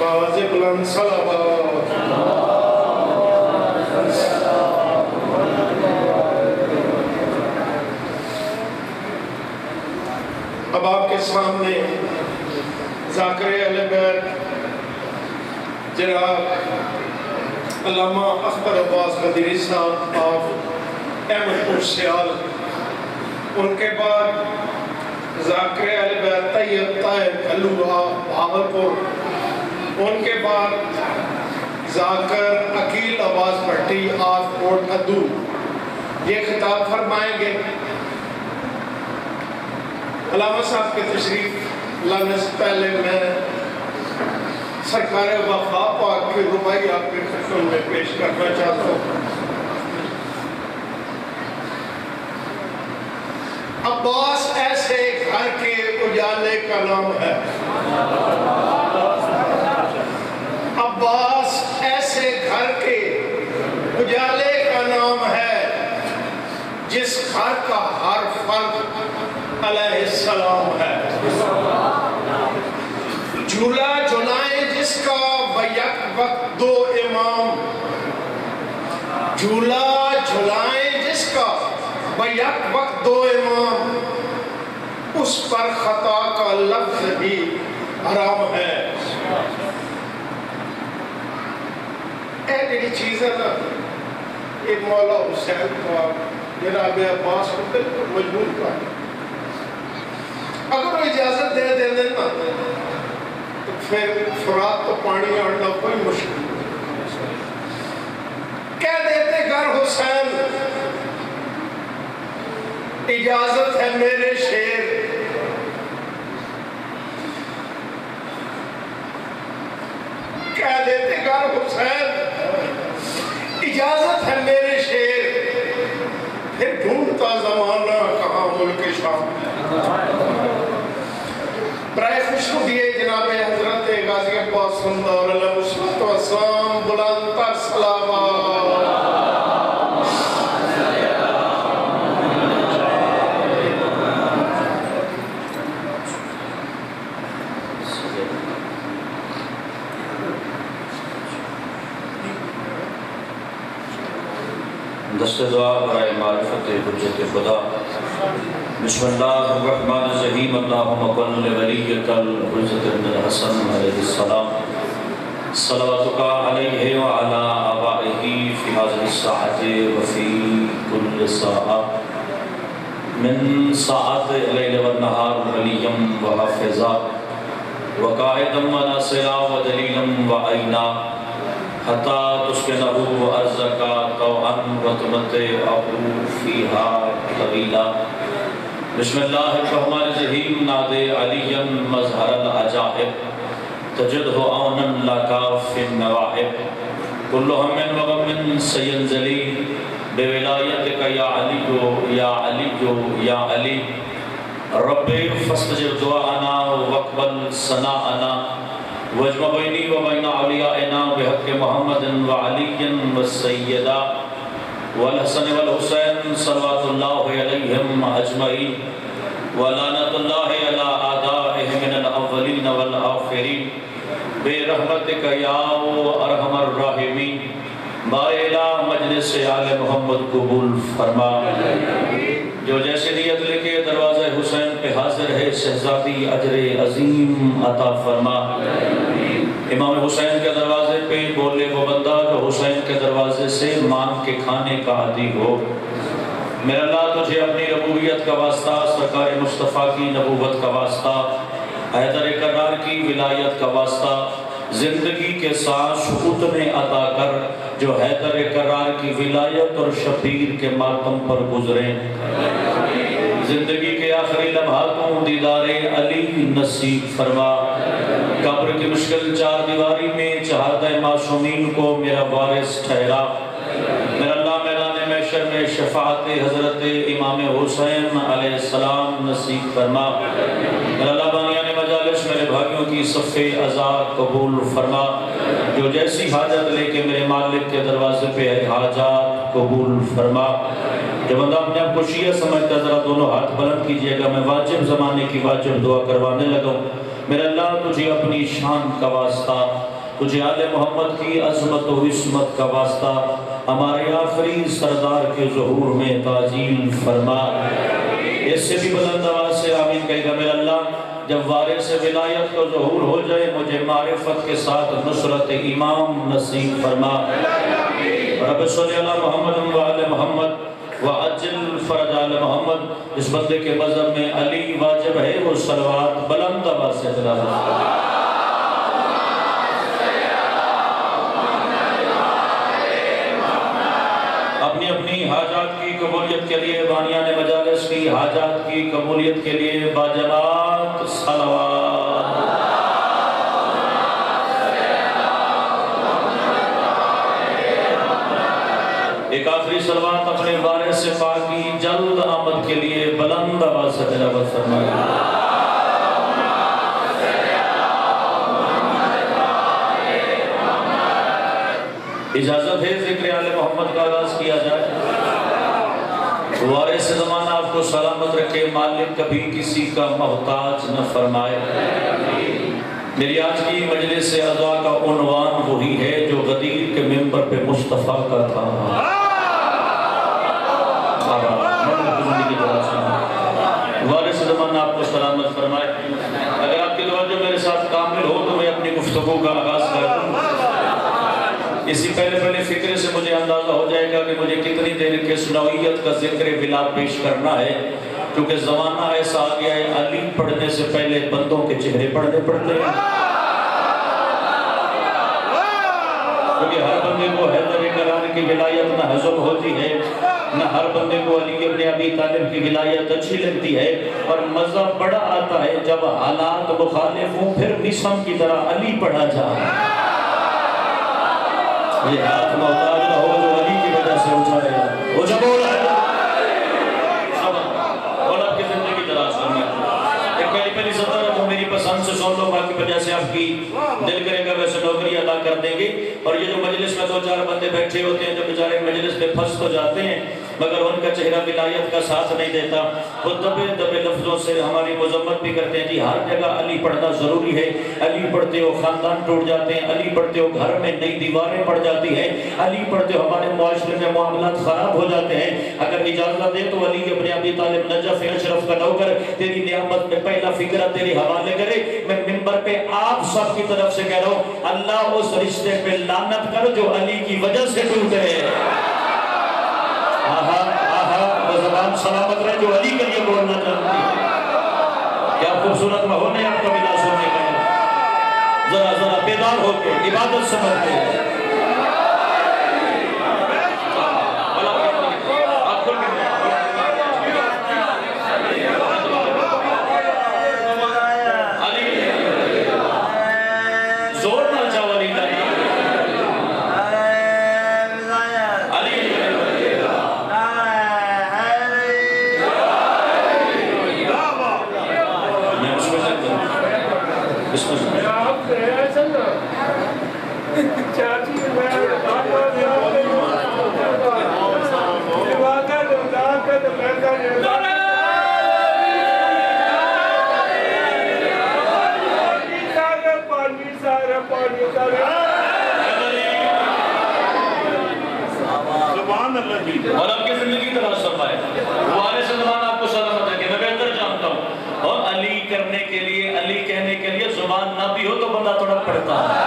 باز بلند صلوات اب آپ کے سامنے ذاکر اہل بیت جناب علامہ اختر عباس قدیری صاحب آف احمد پور سیال، ان کے بعد ذاکر اہل بیت طیب طاہر علوہ بھاولپور، ان کے بعد ذاکر عقیل عباس بھٹی آف کوٹ ادو یہ خطاب فرمائیں گے۔ علامہ صاحب کے تشریف لانے سے پہلے میں سرکار وفا پاک کی ربائی آپ کے خدمت میں پیش کرنا چاہتا ہوں۔ عباس ایسے گھر کے اجالے کا نام ہے، عباس ایسے گھر کے اجالے کا نام ہے جس گھر کا ہر فرد علیہ السلام ہے، جھولا جھلائیں جس کا بیک وقت دو امام، جھولا جھلائیں جس کا بیک وقت دو امام، اس پر خطا کا لفظ بھی حرام ہے۔ اے جڑی چیز ہے نا، ایک مولا حسین کو جناب عباس کو بالکل مجبور کر، اگر وہ اجازت دے دینا تو پھر فرات تو پانی آڑنا کوئی مشکل نہیں۔ کہہ دیتے گر حسین اجازت ہے میرے شیر، کہہ دیتے گر حسین اجازت ہے میرے شیر، پھر ڈھونڈتا زمانہ کہاں ملک شام۔ برائے خوشو دیئے جناب حضرت غازی عباس صلی اللہ علیہ وسلم بلند تر صلوات۔ دست دعا برائے معرفت حجت خدا۔ بسم اللہ الرحمن الرحیم۔ اللہم قل ولیک الحجت بن الحسن علیہ السلام صلواتک علیہ وعلا آبائہ فی هذه الساعة وفی کل ساعة من ساعات اللیل والنہار ولیا وحافظا وقائدا وناصرا ودلیلا وعینا حتی تسکنہ ارضک طوعا وتمتعہ فیہا طویلا۔ بسم اللہ الرحمن الرحیم۔ نادے علی مظہر العجائب تجدہ عونا لکا فی النواعب کل ہم وغم سینزلی بولایتک یا علی یا علی یا علی رب فاستجب دعانا واقبل ثناءنا واجمع بینی و بین اولیائنا بحق محمد وعلی والسیدہ والحسن والحسین صلوات اللہ علیہم اجمعین ولعنت اللہ علی اعدائہم من الاولین والآخرین برحمتک یا ارحم الراحمین۔ بائلہ مجلس آل محمد قبول فرما۔ جو جیسے نیت لے کے دروازہ حسین پہ حاضر ہے شہزادی اجر عظیم عطا فرما۔ امام حسین کے دروازے پہ بولے وہ بندہ جو حسین کے دروازے سے مانگ کے کھانے کا عادی ہو۔ میرا اللہ تجھے اپنی ربوبیت کا واسطہ، سرکار مصطفیٰ کی نبوت کا واسطہ، حیدر کرار کی ولایت کا واسطہ، زندگی کے ساتھ اتنے عطا کر جو حیدر کرار کی ولایت اور شبیر کے ماتم پر گزریں۔ زندگی کے آخری لمحاتوں دیدار علی نصیب فرما۔ قبر کی مشکل چار دیواری میں چہردہ معصومین کو میرا وارث ٹھہرا۔ میرا اللہ میدان محشر میں شفاعت حضرت امام حسین علیہ السلام نصیب فرما۔ میرا اللہ بانیان مجالس میرے بھائیوں کی صف عزا قبول فرما۔ جو جیسی حاجت لے کے میرے مالک کے دروازے پہ ہے حاجات قبول فرما۔ جو بندہ اپنے آپ کو شیعہ سمجھتا ذرا دونوں ہاتھ بلند کیجئے گا، میں واجب زمانے کی واجب دعا کروانے لگا ہوں۔ میرے اللہ تجھے اپنی شان کا واسطہ تجھے آل محمد کی عظمت و عصمت کا واسطہ ہمارے آخری سردار کے ظہور میں تعجیل فرما۔ اس سے بھی بلند آواز سے آمین کہے گا میرا اللہ، جب وارث ولایت کا ظہور ہو جائے مجھے معرفت کے ساتھ نصرت امام نصیب فرما۔ رب صلی اللہ محمد و آل محمد وعجل فرج آل محمد۔ اس بندے کے مذہب میں علی واجب ہے، وہ صلوات بلند آواز سے تلاوت۔ اپنی اپنی حاجات کی قبولیت کے لیے بانیان مجالس کی حاجات کی قبولیت کے لیے باجماعت صلوات۔ ایک آخری صلوات اپنے وارث پاک کی جلد آمد کے لیے بلند آواز سے تلاوت فرمائے۔ اجازت ہے ذکر آل محمد کا آغاز کیا جائے۔ وارث زمانہ آپ کو سلامت رکھے، مالک کبھی کسی کا محتاج نہ فرمائے۔ میری آج کی مجلس عزا کا عنوان وہی ہے جو غدیر کے منبر پہ مصطفیٰ کا تھا۔ وارث زمانہ آپ کو سلامت فرمائے۔ اگر آپ کی توجہ میرے ساتھ کامل ہو تو میں اپنی گفتگو کا آغاز کروں۔ اسی پہلے فکر سے مجھے اندازہ ہو جائے گا کہ مجھے کتنی دیر کے نوعیت کا ذکر بلا پیش کرنا ہے، کیونکہ زمانہ ایسا آ گیا ہے علی پڑھنے سے پہلے بندوں کے چہرے پڑھنے پڑتے ہیں، کیونکہ ہر بندے کو حیدر کرار کی ولایت نہ ہضم ہوتی ہے، نہ ہر بندے کو علی ابن ابی طالب کی ولایت اچھی لگتی ہے، اور مزہ بڑا آتا ہے جب حالات مخالف ہوں پھر مسم کی طرح علی پڑھا جائے۔ یہ ہاتھ محتاج نہ ہو جو علی کی وجہ سے اٹھائے گا، وہ جب بولا ہے اور آپ کی زندگی دراز کرنا ہے۔ ایک پہلی سطر ہے جو میری پسند سے سن لو، باقی وجہ سے آپ کی دل کرے گا ویسے نوکری ادا کر دیں گے۔ اور یہ جو مجلس میں 2-4 بندے بیٹھے ہوتے ہیں جو بیچارے مجلس میں پھنس تو جاتے ہیں مگر ان کا چہرہ ولایت کا ساتھ نہیں دیتا، وہ دبے دبے لفظوں سے ہماری مذمت بھی کرتے ہیں جی ہر جگہ علی پڑھنا ضروری ہے، علی پڑھتے ہو خاندان ٹوٹ جاتے ہیں، علی پڑھتے ہو گھر میں نئی دیواریں پڑ جاتی ہیں، علی پڑھتے ہو ہمارے معاشرے میں معاملات خراب ہو جاتے ہیں۔ اگر اجازت دے تو علی ابن ابی طالب نجف اشرف کا نوکر تیری نعمت میں پہلا فکرہ تیرے حوالے کرے۔ میں منبر پہ آپ سب کی طرف سے کہہ رہا ہوں اللہ اس رشتے پہ لعنت کر جو علی کی وجہ سے ٹوٹ رہے ہیں۔ وہ زبان سلامت رہے جو علی کے لیے بولنا چاہتی ہے۔ کیا خوبصورت ماحول ہے آپ کا ملا سننے کا، ذرا ذرا بیدار ہو کے عبادت سمجھ کے اور آپ کی زندگی تلاش فرمائے۔ وارث زبان آپ کو سلامت رکھے، میں بہتر جانتا ہوں، اور علی کرنے کے لیے علی کہنے کے لیے زبان نہ بھی ہو تو بندہ تھوڑا پڑتا ہے۔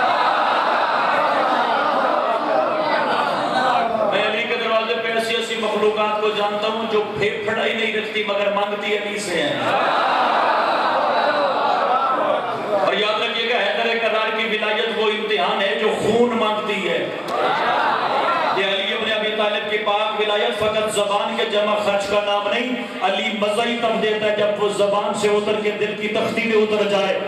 میں علی کے دروازے پہ ایسی ایسی مخلوقات کو جانتا ہوں جو پھیپھڑا ہی نہیں رکھتی مگر مانگتی علی سے ہیں۔ اور یاد رکھیے گا حیدر کرار کی ولایت وہ امتحان ہے جو خون مانگتی ہے۔ یہ علی ابن ابی طالب کی پاک ولایت فقط زبان کے جمع خرچ کا نام نہیں، علی مزہ ہی تب دیتا ہے جب وہ زبان سے اتر کے دل کی تختی میں اتر جائے۔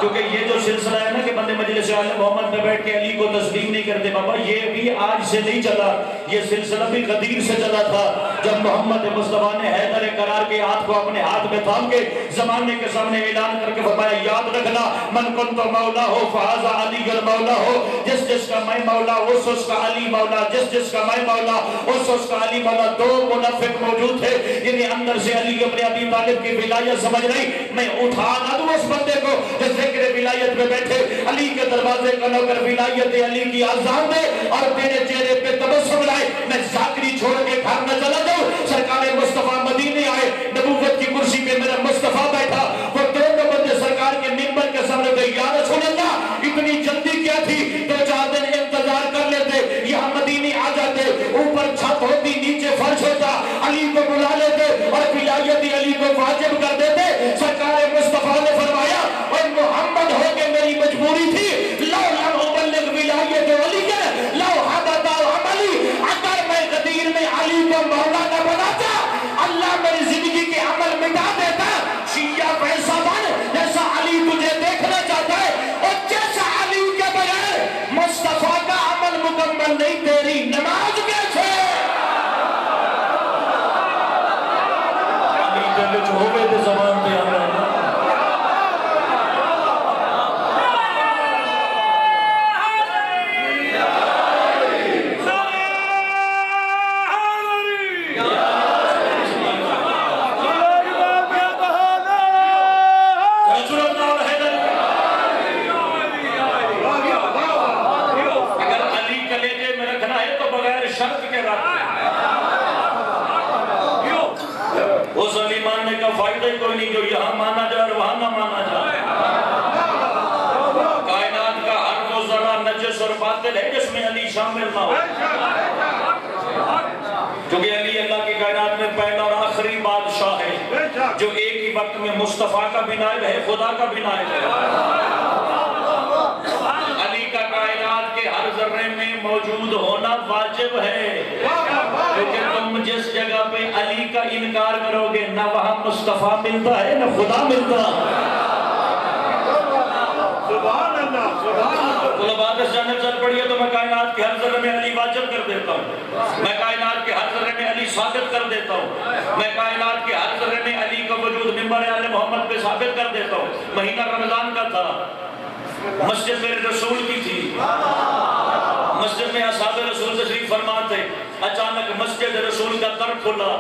کیونکہ یہ جو سلسلہ ہے نا کہ بندے مجلس آل محمد میں بیٹھ کے علی کو تسلیم نہیں کرتے، بابا یہ بھی آج سے نہیں چلا، یہ سلسلہ بھی غدیر سے چلا تھا جب محمد مصطفیٰ نے حیدر کرار کے ہاتھ کو اپنے ہاتھ میں تھام کے زمانے کے سامنے اعلان کر کے فرمایا یاد رکھنا من کنت مولا ہو فہذا علی مولا ہو، جس جس کا میں مولا اس کا علی مولا، جس جس کا میں مولا اس کا علی مولا۔ دو منافق موجود تھے جنہیں اندر سے علی ابن ابی طالب کی ولایت سمجھ نہیں میں اٹھا نہ دوں اس بندے کو جو ذکر ولایت میں بیٹھے علی کے دروازے کا نوکر ولایت علی کی آزان دے اور تیرے چہرے پہ تبسم لائے، میں ذاکری چھوڑ کے گھر نہ چلا جاؤں۔ سرکار مصطفیٰ مدینے آئے، نبوت کی کرسی پہ میرا مصطفیٰ بیٹھا، وہ دونوں بندے سرکار کے منبر کے سامنے گئے، یا رسول اللہ اتنی جلدی کیا تھی، 2-4 دن انتظار کر لیتے، یہاں مدینے آ جاتے، اوپر چھت ہوتی نیچے فرش ہوتا، علی کو بلا لیتے اور ولایت علی کو واجب کر دیتے۔ سرکار مصطفیٰ نے فرمایا اور محمد ہو کے میری مجبوری تھی، لو لم ابلغ ولایت علی کے لو حبط عملی، اگر میں غدیر میں علی کو مولا نہ بناتا اللہ میری زندگی کے عمل مٹا دیتا۔ شیعہ ویسا بن جیسا علی تجھے دیکھنا چاہتا ہے اور جیسا علی کے بغیر مصطفیٰ کا عمل مکمل نہیں، تیری نماز کیسے؟ علی کے بچ ہوئے تھے زمان پہ آنا فائدہ ہی کوئی نہیں جو یہاں مانا جائے اور وہاں نہ مانا جائے۔ کائنات کا ہر وہ ذرہ نجس اور باطل ہے جس میں علی شامل نہ ہو، کیونکہ علی اللہ کی کائنات میں پہلا اور آخری بادشاہ ہے جو ایک ہی وقت میں مصطفیٰ کا بھی نائب ہے، خدا کا بھی نائب ہے۔ علی کا کائنات کے ہر ذرے میں موجود ہونا واجب ہے، کیونکہ تم جس جگہ پہ علی کا انکار کرو گے نہ وہاں مصطفیٰ ملتا ہے نہ خدا ملتا۔ سبحان اللہ، سبحان اللہ۔ تو بات اس جانب چل پڑی ہے تو میں کائنات کے ہر ذرے میں علی واجب کر دیتا ہوں، میں کائنات کے ہر ذرے میں علی ثابت کر دیتا ہوں، میں کائنات کے ہر ذرے میں علی کا وجود منبر آل محمد پہ ثابت کر دیتا ہوں۔ مہینہ رمضان کا تھا، مسجد میرے رسول کی تھی، مسجد میں اصحاب رسول تشریف فرما تھے، اچانک مسجد رسول کا در کھلا،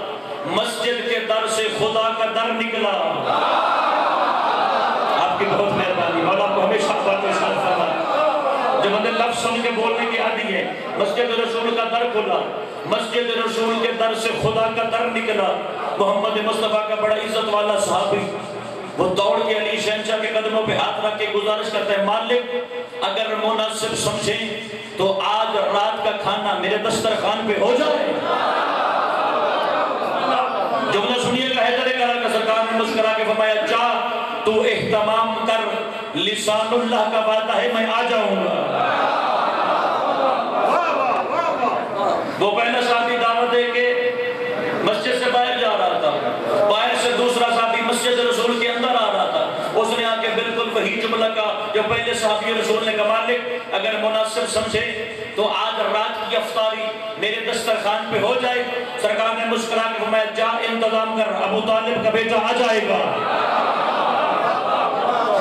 مسجد کے در سے خدا کا در نکلا۔ آپ کی بہت مہربانی، مولا کو ہمیشہ بات ارشاد فرمائے۔ جب ہمیں لفظ سن کے بولنے کی عادی ہے، مسجد رسول کا در کھلا، مسجد رسول کے در سے خدا کا در نکلا۔ محمد مصطفیٰ کا بڑا عزت والا صحابی وہ دوڑ کے علی شہنشاہ کے قدموں پہ ہاتھ رکھ کے گزارش کرتا ہے، مالک اگر مناسب سمجھیں تو آج رات کا کھانا میرے دسترخوان پہ ہو جائے۔ جملہ سنیے گا، حیدر کرا کا سرکار نے مسکرا کے فرمایا، جا تو اہتمام کر، لسان اللہ کا وعدہ ہے میں آ جاؤں گا۔ وہ پہلا صحابی دعوت دے کے مسجد سے باہر جا رہا تھا، باہر سے دوسرا صحابی مسجد رسول کے اندر آ رہا تھا، اس نے آ کے بالکل وہی جملہ کہا جو پہلے صحابی رسول نے کہا، مالک اگر مناسب سمجھے تو آج رات کی افطاری میرے دسترخوان پہ ہو جائے۔ سرکار نے مسکرا کے فرمایا، جا انتظام کر، ابو طالب کا بیٹا آ جائے گا۔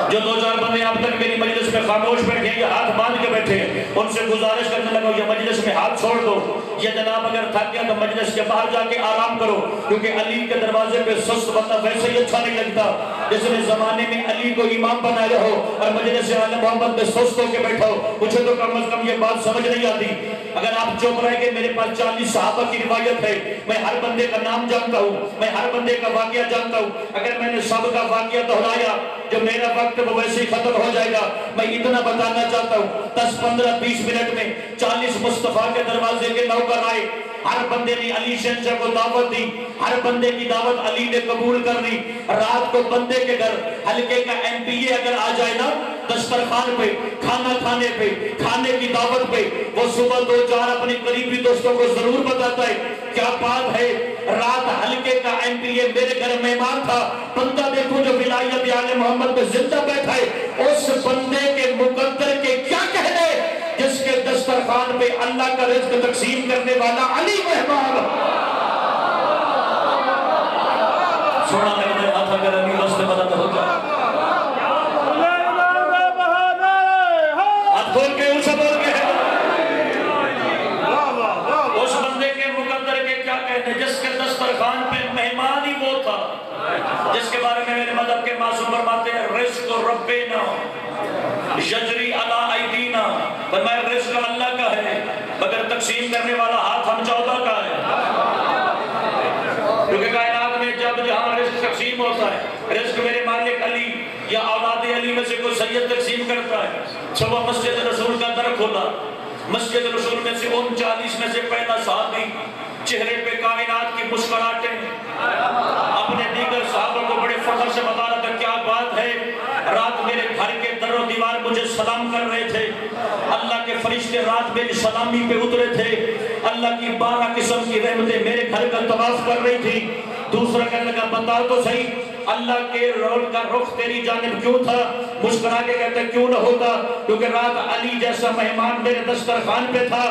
جو 2-4 بندے اب تک میری مجلس میں خاموش بیٹھے ہیں یا ہاتھ باندھ کے بیٹھے ہیں، ان سے گزارش کرنے لگا یہ مجلس میں ہاتھ چھوڑ دو، یہ جناب اگر تھک گیا تو مجلس کے باہر جا کے آرام کرو، کیونکہ علی کے دروازے پہ سست بندہ ویسے ہی اچھا نہیں لگتا۔ جس نے زمانے میں علی کو امام بنایا ہو اور مجلس آل محمد میں سست ہو کے بیٹھا ہو، مجھے تو کم از کم یہ بات سمجھ نہیں آتی۔ اگر آپ چپ رہے گے، میرے پاس 40 صحابہ کی روایت ہے، میں ہر بندے کا نام جانتا ہوں، میں ہر بندے کا واقعہ جانتا ہوں، اگر میں نے سب کا واقعہ دہرایا جو میرا وقت وہ ویسے ہی ختم ہو جائے گا۔ میں اتنا بتانا چاہتا ہوں، 10 15 20 منٹ میں 40 مصطفیٰ کے دروازے کے نوکر آئے، ہر بندے نے علی شہنشاہ کو دعوت دی، ہر بندے کی دعوت علی نے قبول کر لی۔ رات کو بندے کے گھر ہلکے کا MPA اگر آ جائے نا، دسترخوان پہ کھانا کھانے پہ کھانے کی دعوت پہ، وہ صبح 2-4 اپنے قریبی دوستوں کو ضرور بتاتا ہے کیا بات ہے، رات ہلکے کا MPA میرے گھر مہمان تھا، بندہ دیکھو جو ولایت آل محمد میں زندہ بیٹھا ہے، اس بندے کے مقدر کے کیا کہنے جس کے دسترخوان پہ اللہ کا رزق تقسیم کرنے والا علی مہمان۔ سونا میرے ہاتھ اگر علی بس میں مدد ہو جائے، ہاتھ کھول کے اونچا بول کے اس بندے کے مقدر کے کیا کہنے جس کے دسترخوان پہ مہمان ہی وہ تھا جس کے بارے میں میرے مذہب کے معصوم یجری علی ایدینا، فرمایا رزق اللہ کا ہے مگر تقسیم کرنے والا ہاتھ ہم 14 کا ہے۔ کیونکہ کائنات میں جب جہاں رزق تقسیم ہوتا ہے، رزق میرے مالک علی یا اولاد علی میں سے کوئی سید تقسیم کرتا ہے۔ صبح مسجد رسول کا در کھولا، مسجد رسول میں سے 39 میں سے پہلا صحابی، چہرے پہ کائنات کی مسکراہٹیں، اپنے دیگر صحابہ کو بڑے فخر سے بتا رہا تھا کیا بات ہے، رات میرے گھر کے در و دیوار مجھے سلام کر رہے تھے، اللہ کے فرشتے رات میری سلامی پہ اترے تھے، اللہ کی 12 قسم کی رحمتیں میرے گھر کا طواف کر رہی تھی۔ دوسرا کہنے لگا بتا تو صحیح اللہ کے رول کا رخ تیری جانب کیوں تھا؟ مسکرا کے کہتے کیوں نہ ہوتا، کیونکہ رات علی جیسا مہمان میرے دسترخوان پہ تھا۔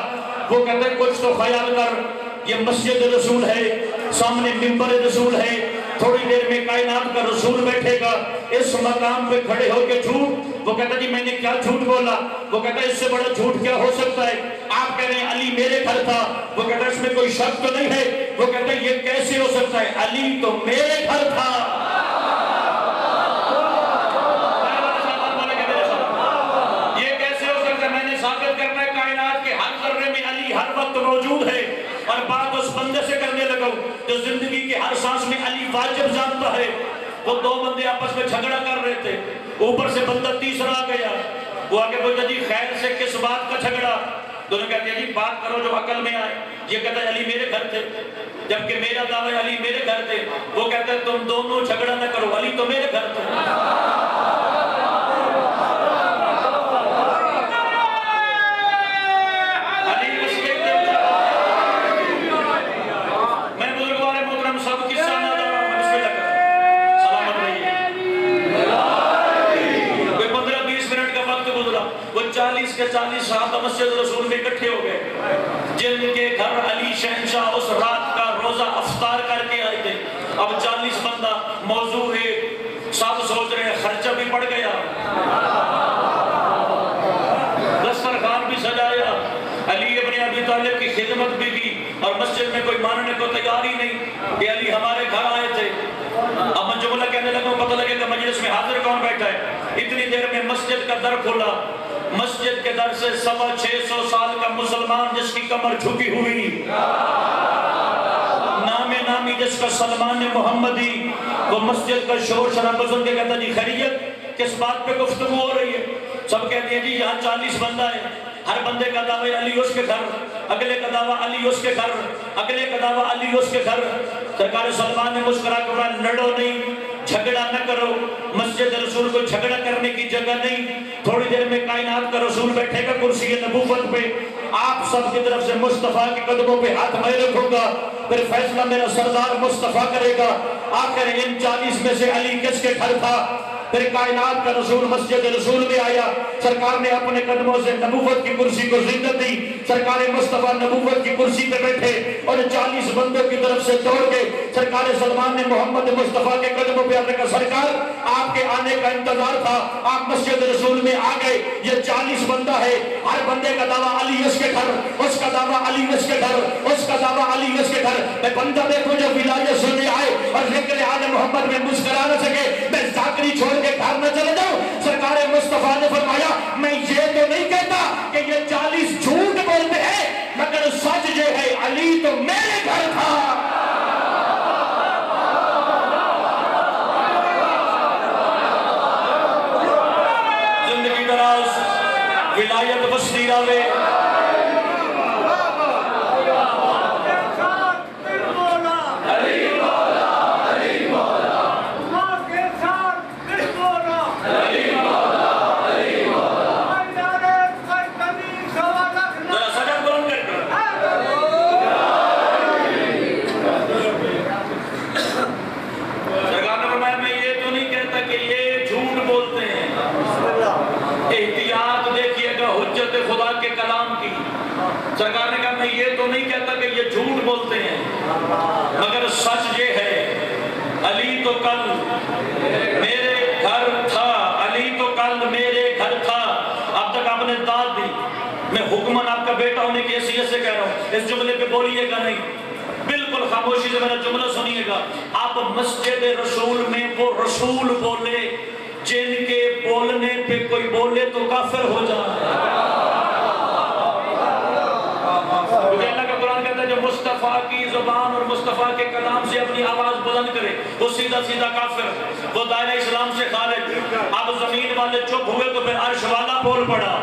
وہ کہتے کچھ تو خیال کر، یہ مسجد رسول ہے، سامنے منبر رسول ہے، تھوڑی دیر میں کائنات کا رسول بیٹھے گا، اس مقام پہ کھڑے ہو کے جھوٹ۔ وہ کہتا جی میں نے کیا جھوٹ بولا؟ وہ کہتا ہے اس سے بڑا جھوٹ کیا ہو سکتا ہے؟ آپ کہہ رہے ہیں علی میرے گھر تھا، وہ کہتا ہے اس میں کوئی شک تو نہیں ہے؟ وہ کہتا ہے یہ کیسے ہو سکتا ہے؟ علی تو میرے گھر تھا۔ یہ کیسے ہو سکتا ہے؟ میں نے ثابت کرنا ہے کائنات کے ہر ذرے میں علی ہر وقت موجود ہے، اور بات اس بندے سے کرنے لگا جو زندگی کے ہر سانس میں علی واجب جانتا ہے۔ وہ 2 بندے آپس میں جھگڑا کر رہے تھے، اوپر سے بندہ تیسرا آ گیا، وہ آگے پوچھا جی خیر سے کس بات کا جھگڑا؟ دونوں کہتے ہیں جی بات کرو جو عقل میں آئے۔ یہ کہتا ہے علی میرے گھر تھے، جبکہ میرا دعویٰ علی میرے گھر تھے۔ وہ کہتا ہے تم دونوں جھگڑا نہ کرو، علی تو میرے گھر تھے۔ کے 40 صحابہ مسجد رسول میں اکٹھے ہو گئے، جن کے گھر علی شہنشاہ اس رات کا روزہ افطار کر کے آئے تھے۔ اب 40 بندہ موضوع ہے، سب سوچ رہے ہیں خرچہ بھی پڑ گیا، دسترخوان بھی سجایا، علی ابن ابی طالب کی خدمت بھی کی، اور مسجد میں کوئی ماننے کو تیار ہی نہیں کہ علی ہمارے گھر آئے تھے۔ اب میں جملہ کہنے لگا پتہ لگے کہ مجلس میں حاضر کون بیٹھا ہے۔ اتنی دیر میں مسجد کا در کھولا، مسجد کے در سے 650 سال کا مسلمان جس کی کمر جھکی ہوئی، نامی جس کا سلمان محمدی، وہ مسجد کا شور شرابہ سن کے کہتا جی خیریت، کس بات پہ گفتگو ہو رہی ہے؟ سب کہتے ہیں جی یہاں 40 بندہ ہے، ہر بندے کا دعویٰ علی اس کے گھر، اگلے کا دعویٰ علی اس کے گھر، اگلے کا دعویٰ علی اس کے گھر۔ سرکار سلمان نے مسکرا کے کہا لڑو نہیں، جھگڑا نہ کرو، مسجد رسول کو جھگڑا کرنے کی جگہ نہیں۔ تھوڑی دیر میں کائنات کا رسول بیٹھے گا کرسی نبوت پہ، آپ سب کی طرف سے مصطفیٰ کے قدموں پہ ہاتھ میں رکھوں گا، پھر فیصلہ میرا سردار مصطفیٰ کرے گا۔ آخر ان 40 میں سے علی کس کے گھر تھا؟ پھر کائنات کا رسول مسجد رسول میں آیا، سرکار نے اپنے قدموں سے نبوت کی کرسی کو زندہ دی، سرکار مصطفیٰ نبوت کی کرسی پہ بیٹھے، اور 40 بندوں کی طرف سے دوڑ کے سرکار سلمان نے محمد مصطفیٰ کے قدموں پہ آنے کا سرکار آپ کے آنے کا انتظار تھا، آپ مسجد رسول میں آ گئے۔ یہ 40 بندہ ہے، ہر بندے کا دعویٰ علی اس کے گھر، اس کا دعویٰ علی اس کے گھر، اس کا دعویٰ علی اس کے گھر۔ میں بندہ دیکھو جو ولایت سننے آئے اور ذکر آل محمد میں مسکرا نہ سکے، میں ذاکری چھوڑ کے گھر نہ چلے جاؤں۔ سرکار مصطفیٰ نے فرمایا میں یہ تو نہیں کہتا کہ یہ 40 جھوٹ بولتے ہیں، مگر سچ یہ ہے علی تو میرے گھر تھا۔ زندگی دراز، ولایت بستی راوے، سرکار نے کہا میں یہ تو نہیں کہتا کہ یہ جھوٹ بولتے ہیں، مگر سچ یہ ہے علی تو کل میرے گھر تھا، علی تو کل میرے گھر تھا۔ اب تک آپ نے داد دی، میں حکمن آپ کا بیٹا ہونے کی حیثیت سے کہہ رہا ہوں، اس جملے پہ بولیے گا نہیں، بالکل خاموشی سے میرا جملہ سنیے گا۔ آپ مسجد رسول میں وہ رسول بولے جن کے بولنے پہ کوئی بولے تو کافر ہو جائے. کیونکہ اللہ کا قرآن کہتا ہے جو مصطفیٰ کی زبان اور مصطفیٰ کے کلام سے اپنی آواز بلند کرے وہ سیدھا سیدھا کافر, وہ دائرہ اسلام سے خارج. اب زمین والے چپ ہوئے تو پھر عرش والا بول پڑا.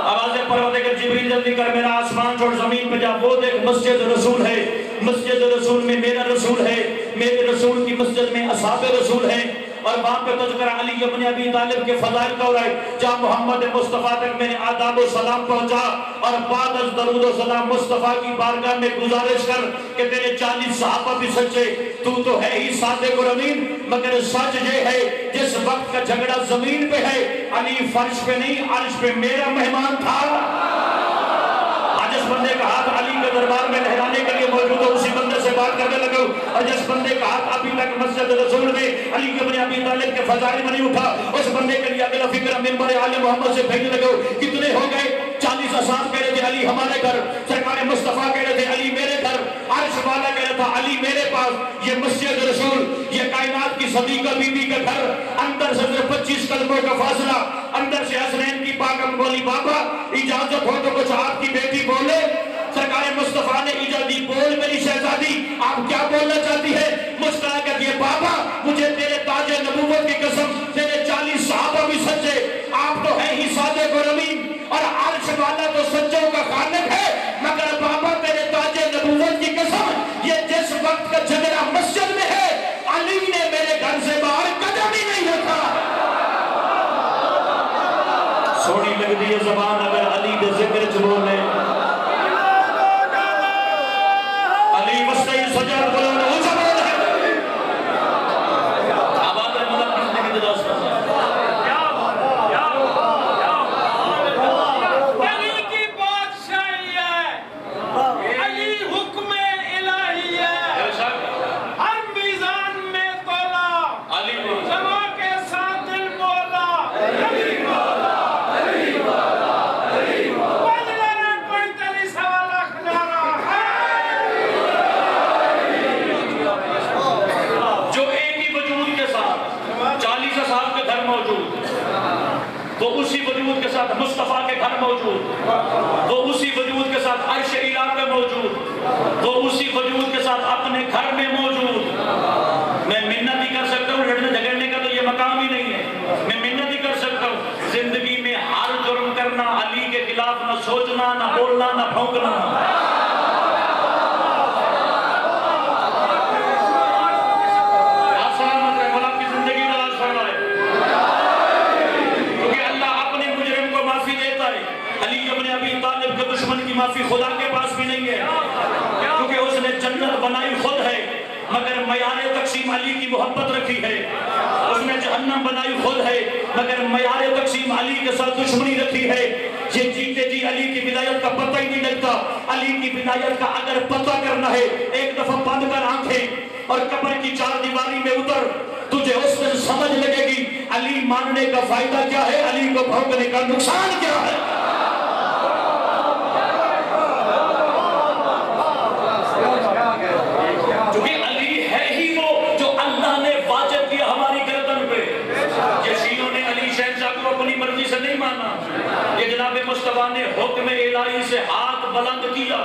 آواز پروردگار جبریل جلدی کر میرا آسمان چھوڑ زمین پہ جا, وہ دیکھ مسجد رسول ہے, مسجد رسول میں میرا رسول ہے, میرے رسول کی مسجد میں اصحاب رسول ہیں. اور وہاں پہ تذکرہ علی ابن ابی طالب کے فضائل کا ہو رہا ہے. جہاں محمد مصطفیٰ تک میں نے آداب و سلام پہنچا اور بعد از درود و سلام مصطفیٰ کی بارگاہ میں گزارش کر کہ تیرے 40 صحابہ بھی سچے, تو ہے ہی صادق اور امین, مگر سچ یہ ہے جس وقت کا جھگڑا زمین پہ ہے علی فرش پہ نہیں عرش پہ میرا مہمان تھا. جس بندے کا ہاتھ علی کے دربار میں لہرانے کے لیے موجود ہو اسی بندے سے بات کرنے لگو, اور جس بندے کا ہاتھ ابھی تک مسجد رسول میں علی ابن ابی طالب کے فضائل میں نہیں اٹھا اس بندے کے لیے اگلا فکر منبر آل محمد سے بھیجنے لگو. کتنے ہو گئے؟ 40 اصحاب کہہ رہے تھے علی ہمارے گھر, سرکار مصطفیٰ کہہ رہے تھے علی میرے گھر, عرش والا کہہ رہا تھا علی میرے پاس. یہ مسجد رسول, یہ کائنات کی صدیقہ بی بی کا گھر, اندر سے صرف 25 قدموں کا فاصلہ, اندر سے حسنین کی پاکم بولی بابا اجازت ہو تو کچھ آپ کی بیٹی بولے. سرکار مصطفیٰ نے اجازت بول میری شہزادی آپ کیا بولنا چاہتی ہے؟ مسکرا کر یہ بابا مجھے تیرے تاج نبوت کی قسم تیرے 40 صحابہ بھی سچے, آپ تو ہے ہی صادق اور امین, اور عرش والا تو سچوں کا خالق ہے, مگر بابا تیرے تاج نبوت کی قسم یہ جس وقت کا جھگڑا مسجد میں ہے علی نے میرے گھر سے باہر قدم ہی نہیں رکھا. سوڑی لگ دی زبان اگر علی دے ذکر چ بولے, علی وسطی سجاد بلند اونچا بول ہے. آباد رحمت کس نے بھی دلاس کرتا علی کی بادشاہی ہے, علی حکم الہی ہے, ہر میزان میں تولا علی جمع کے ساتھ دل بولا, علی مولا, علی مولا, علی مولا. بدلنا کوئی تیری سوال اخنارا جو ایک ہی وجود کے ساتھ 40 اصحاب کے گھر موجود, وہ اسی وجود کے ساتھ مصطفیٰ کے گھر موجود, وہ اسی وجود کے ساتھ عرش الہ پہ موجود, وہ اسی وجود کے ساتھ اپنے گھر میں موجود. میں منت ہی کر سکتا ہوں, لڑنے جھگڑنے کا تو یہ مقام ہی نہیں ہے, میں منت ہی کر سکتا ہوں زندگی میں ہر جرم کرنا, علی کے خلاف نہ سوچنا, نہ بولنا, نہ بھونکنا. دشمن کی معافی خدا کے پاس بھی نہیں ہے, کیونکہ اس نے جنت بنائی خود ہے مگر معیار تقسیم علی کی محبت رکھی ہے. اس نے جہنم بنائی خود ہے مگر معیار تقسیم علی کے ساتھ دشمنی رکھی ہے. یہ جیتے جی علی کی ولایت کا پتہ ہی نہیں لگتا. علی کی ولایت کا اگر پتہ کرنا ہے ایک دفعہ بند کر آنکھیں اور قبر کی 4 دیواری میں اتر, تجھے اس دن سمجھ لگے گی علی ماننے کا فائدہ کیا ہے, علی کو بھونکنے کا نقصان کیا ہے. کیونکہ علی ہے ہی وہ جو اللہ نے واجب کیا ہماری گردن پہ. یہ شیعوں نے علی شہنشاہ کو اپنی مرضی سے نہیں مانا, یہ جناب مصطفیٰ نے حکم الہی سے ہاتھ بلند کیا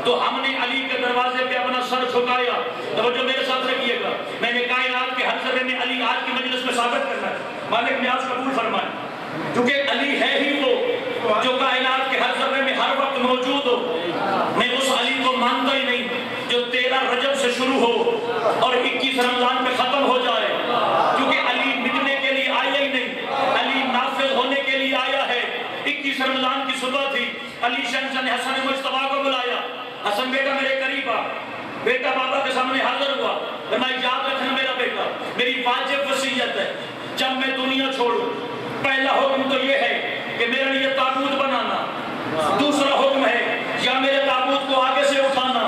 تو ہم نے علی کے دروازے پہ اپنا سر جھکایا. توجہ میرے ساتھ رکھیے گا, میں نے کائنات کے ہر ذرے میں علی آج کی مجلس میں ثابت کرنا ہے. مالک نیاز قبول فرمائے, کیونکہ علی ہے ہی وہ جو کائنات کے ہر ذرے میں ہر وقت موجود ہو. میں اس علی کو مانتا ہی نہیں جو 13 رجب سے شروع ہو اور 21 رمضان میں ختم ہو جائے, کیونکہ علی مٹنے کے لیے آیا ہی نہیں, علی نافذ ہونے کے لیے آیا ہے. 21 رمضان کی صبح تھی, علی شہنشاہ نے حسن مجتبیٰ کو بلایا. حسن بیٹا میرے قریب آ. بیٹا بابا کے سامنے حاضر ہوا, میں یاد رکھنا میرا بیٹا, میری واجب وصیت ہے جب میں دنیا چھوڑوں پہلا حکم تو یہ ہے کہ میرے لیے تابوت بنانا, دوسرا حکم ہے یا میرے تابوت کو آگے سے اٹھانا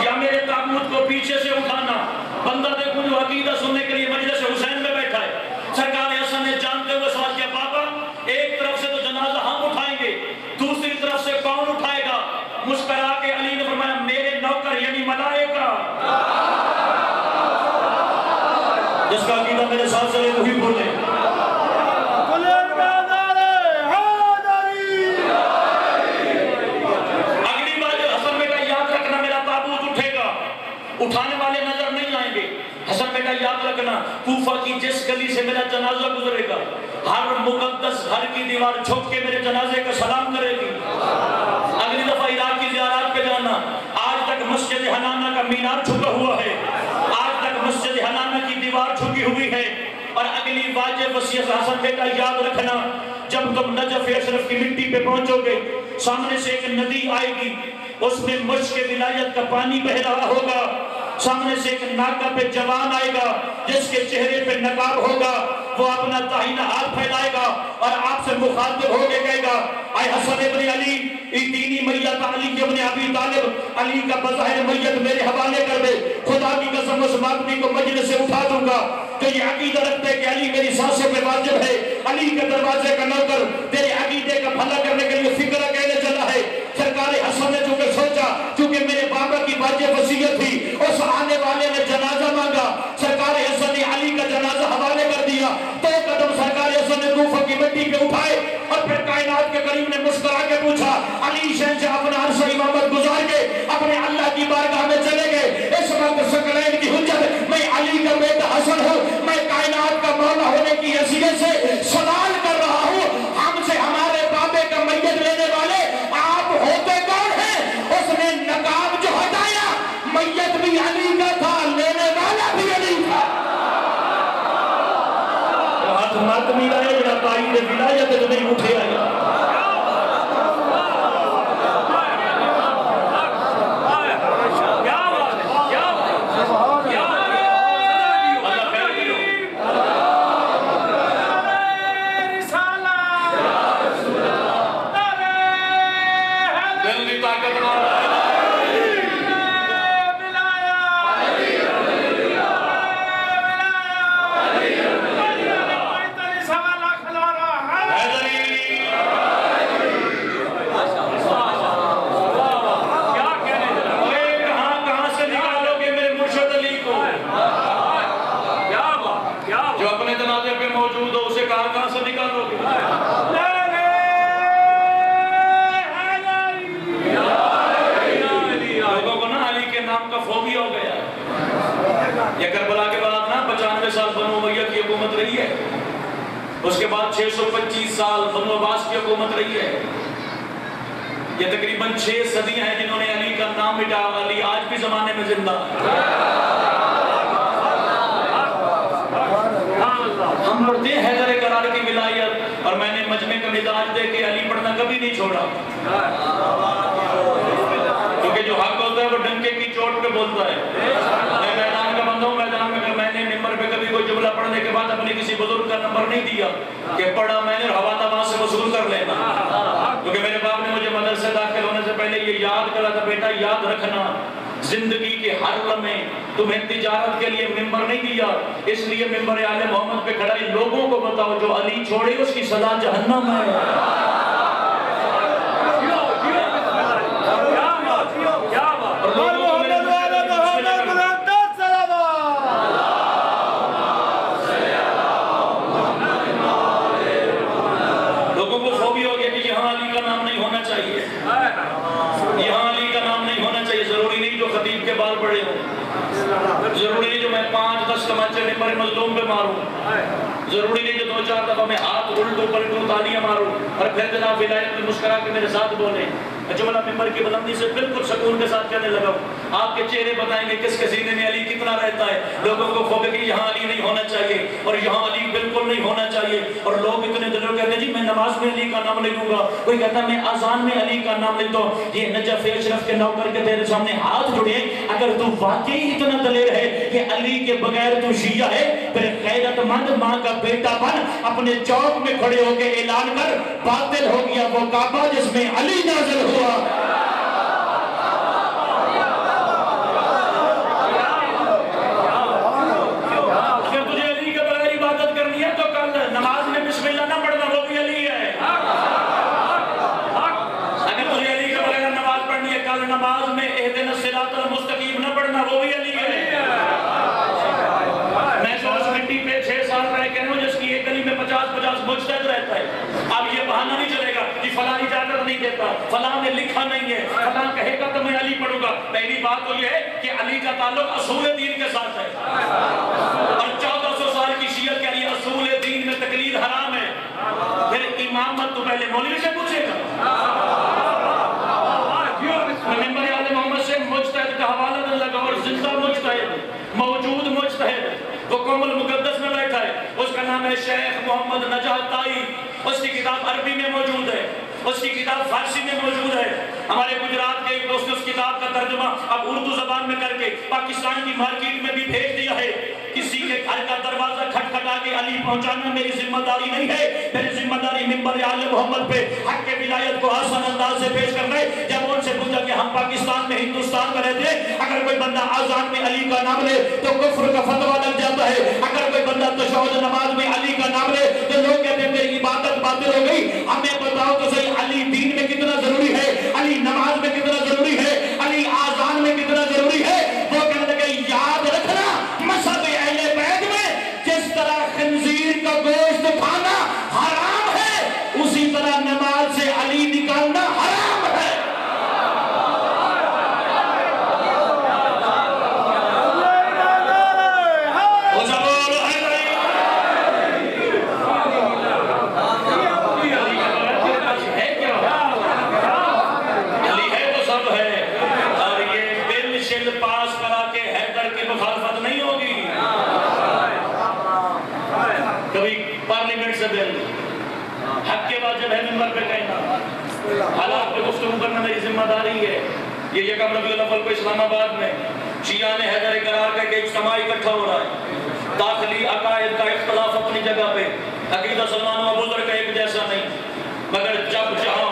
یا میرے تابوت کو پیچھے سے اٹھانا. بندہ دیکھو جو عقیدہ سننے کے لیے مجلس حسین میں بیٹھا ہے. سرکار حسن نے جانتے ہوئے سوال کیا, بابا ایک طرف سے تو جنازہ ہم اٹھائیں گے, دوسری طرف سے کون اٹھائے گا؟ مسکرا کے علی نے فرمایا میرے نوکر یعنی ملائکہ. جس کا عقیدہ میرے ساتھ سے وہی بولے. سے میرا جنازہ گزرے گا، ہر مقدس گھر کی دیوار جھک کے میرے جنازے کا سلام کرے گی۔ اگلی دفعہ عراق کی زیارات پہ جانا، آج تک مسجد حنانہ کا مینار جھکا ہوا ہے، آج تک مسجد حنانہ کی دیوار جھکی ہوئی ہے۔ اور اگلی واجب وصیت حسن بیٹا یاد رکھنا، جب تم نجف اشرف کی مٹی پہ پہنچو گے، سامنے سے ایک ندی آئے گی، اس میں مشک ولایت کا پانی بہ رہا ہوگا، سامنے سے ایک ناکہ پہ جوان آئے گا جس کے چہرے پہ نقاب ہوگا، وہ اپنا داہنا ہاتھ پھیلائے گا اور آپ سے مخاطب ہو کے کہے گا، اے حسن ابن علی، دینی میت علی ابن ابی طالب، علی کا بظاہر میت میرے حوالے کر دے، خدا کی قسم اس آدمی کو مجلس سے اٹھا دوں گا کہ یہ عقیدہ رکھتے کہ علی میری سانسوں پہ واجب ہے، علی کے دروازے کا نوکر تیرے عقیدے کا بھلا کرنے کے لیے فکر کہنے چلا ہے۔ سرکار حسن نے چونکہ سوچا، چونکہ میرے بابا کی واجب وصیت تھی، اس آنے والے نے جنازہ مانگا، سرکار حسن نے علی کا جنازہ حوالے کر دیا، تو قدم سرکار حسن نے کوفہ کی مٹی پہ اٹھائے اور پھر کائنات کے کریم نے مسکرا کے پوچھا، علی شہنشاہ اپنا عرصہ امامت گزار کے اپنے اللہ کی بارگاہ میں چلے گئے، اس وقت ثقلین کی حجت میں علی کا بیٹا حسن ہوں، میں کائنات کا مولا ہونے کی حیثیت سے سوال کر رہا ہوں، ہم سے ہمارے بابے کا میت لینے والے آپ ہوتے کون ہیں؟ اس نے نقاب جو ہٹایا، میت بھی علی کا تھا، لینے والا بھی علی تھا۔ ہاتھ ماتمی رہے جڑا تائید ولایت جو نہیں اٹھے آیا۔ اس کے بعد 625 سال بنو عباس کی حکومت رہی ہے۔ یہ تقریباً 6 صدیاں ہیں جنہوں نے علی کا نام مٹا، علی آج بھی زمانے میں زندہ۔ ہم پڑھتے ہیں حیدر کرار کی ولایت، اور میں نے مجمع کا مزاج دے کے علی پڑھنا کبھی نہیں چھوڑا، کیونکہ جو حق ہوتا ہے وہ ڈنکے کی چوٹ پہ بولتا ہے۔ میں میدان کا بندہ ہوں، میدان میں میں نے ممبر پہ کبھی کوئی جملہ پڑھنے کے بعد اپنے کسی بزرگ کا نمبر نہیں دیا کہ پڑھا میں نے اور حوالہ وہاں سے وصول کر لینا، کیونکہ میرے باپ نے مجھے مدرسے داخل ہونے سے پہلے یہ یاد کرا تھا، بیٹا یاد رکھنا زندگی کے ہر لمحے تمہیں تجارت کے لیے ممبر نہیں دیا، اس لیے ممبر آل محمد پہ کھڑا لوگوں کو بتاؤ جو علی چھوڑے اس کی سزا جہنم ہے۔ ضروری نہیں جو میں 5-10 تمانچے ممبر مظلوم پہ ماروں، ضروری نہیں جو 2-4 دفعہ میں ہاتھ الٹوں پلٹوں تالیاں ماروں اور پھر جناب ولایت میں مسکرا کے میرے ساتھ بولیں۔ جملہ ممبر کی بلندی سے بالکل سکون کے ساتھ کہنے لگا ہوں، آپ کے چہرے بتائیں گے کس کے سینے میں علی کتنا رہتا ہے۔ لوگوں کو خوف ہے کہ یہاں علی نہیں ہونا چاہیے اور یہاں علی بالکل نہیں ہونا چاہیے، اور لوگ اتنے دلوں کہتے ہیں جی میں نماز میں علی کا نام لے لوں گا، کوئی کہتا ہے میں اذان میں علی کا نام لیتا ہوں۔ یہ نجف اشرف کے نوکر کے تیرے سامنے ہاتھ جڑے، اگر تو واقعی اتنا دلیر ہے کہ علی کے بغیر تو شیعہ ہے، پھر غیرت مند ماں کا بیٹا بن اپنے چوک میں کھڑے ہو کے اعلان کر باطل ہو گیا وہ کعبہ جس میں علی نازل ہوا۔ اگر تجھے علی کے بغیر عبادت کرنی ہے تو کل نماز میں بسم اللہ نہ پڑھنا، وہ بھی علی ہے۔ اگر تجھے علی کے بغیر نماز پڑھنی ہے کل نماز میں اہدنا الصراط المستقیم نہ پڑھنا، وہ بھی علی ہے۔ میں تو اس مٹی پہ 6 سال رہ کے ہوں جس کی ایک گلی میں 50-50 مجتہد رہتا ہے۔ اب یہ بہانہ نہیں چلے گا کہ فلاں اجازت نہیں دیتا، فلاں نے لکھا نہیں ہے، فلاں کہے گا تو میں علی پڑھوں گا۔ پہلی بات تو یہ ہے کہ علی کا تعلق اصول دین کے ساتھ ہے، اور 1400 سال کی شیعہ کے لیے اصول دین میں تقلید حرام ہے، پھر امامت تو پہلے مولوی سے پوچھے گا۔ ممبر اعلی محمد سے مجتہد کا حوالہ نہ لگا، اور زندہ مجتہد، موجود مجتہد، وہ قوم المقدس میں بیٹھا ہے، اس کا نام ہے شیخ محمد نجات طائی، اس کی کتاب عربی میں موجود ہے، اس کی کتاب فارسی میں موجود ہے۔ ہمارے گجرات کے ایک دوست نے اس کتاب کا ترجمہ اب اردو زبان میں کر کے پاکستان کی مارکیٹ میں بھی بھیج دیا ہے۔ کسی کے گھر کا دروازہ کھٹکھٹا کے علی پہنچانا میری ذمہ داری نہیں ہے، میری ذمہ داری ممبر اعلی محمد پہ حق کے ولایت کو آسان انداز سے پیش کرنا ہے۔ جب ان سے پوچھا کہ ہم پاکستان میں ہندوستان میں رہتے ہیں، اگر کوئی بندہ آذان میں علی کا نام لے تو کفر کا فتویٰ لگ جاتا ہے، اگر کوئی بندہ تشہد نماز میں علی کا نام لے تو لوگ کہتے ہیں تیری عبادت باطل ہو گئی۔ ہمیں بتاؤ تو صحیح، علی دین میں کتنا ضروری ہے، علی نماز میں کتنا ضروری ہے، علی آذان میں کتنا ضروری ہے؟ وہ کہنے لگے یاد رکھنا مذہب اہل بیت میں جس طرح خنزیر کا گوشت کھانا حرام ہے، اسی طرح نماز سے علی نکالنا حرام ہے۔ حق کے واجب ہے ممبر پہ کہنا، حالات پہ گفتگو کرنا میری ذمہ داری ہے۔ یہ یکم ربیع الاول کو اسلام آباد میں شیعہ نے حیدر قرار کا کہ اجتماعی اکٹھا ہو رہا ہے، داخلی عقائد کا اختلاف اپنی جگہ پہ، عقیدہ سلمان و ابو ذر کا ایک جیسا نہیں، مگر جب جہاں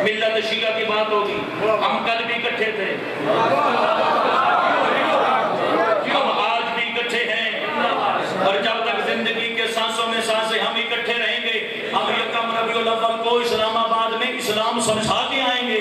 ملت شیعہ کی بات ہوگی، ہم کل بھی اکٹھے تھے، ہم آج بھی اکٹھے ہیں، اور جب تک زندگی کے سانسوں میں سانسیں ہم اکٹھے رہیں گے، ہم یکم ربیع الاول کو اسلام آباد میں اسلام سمجھا کے آئیں گے۔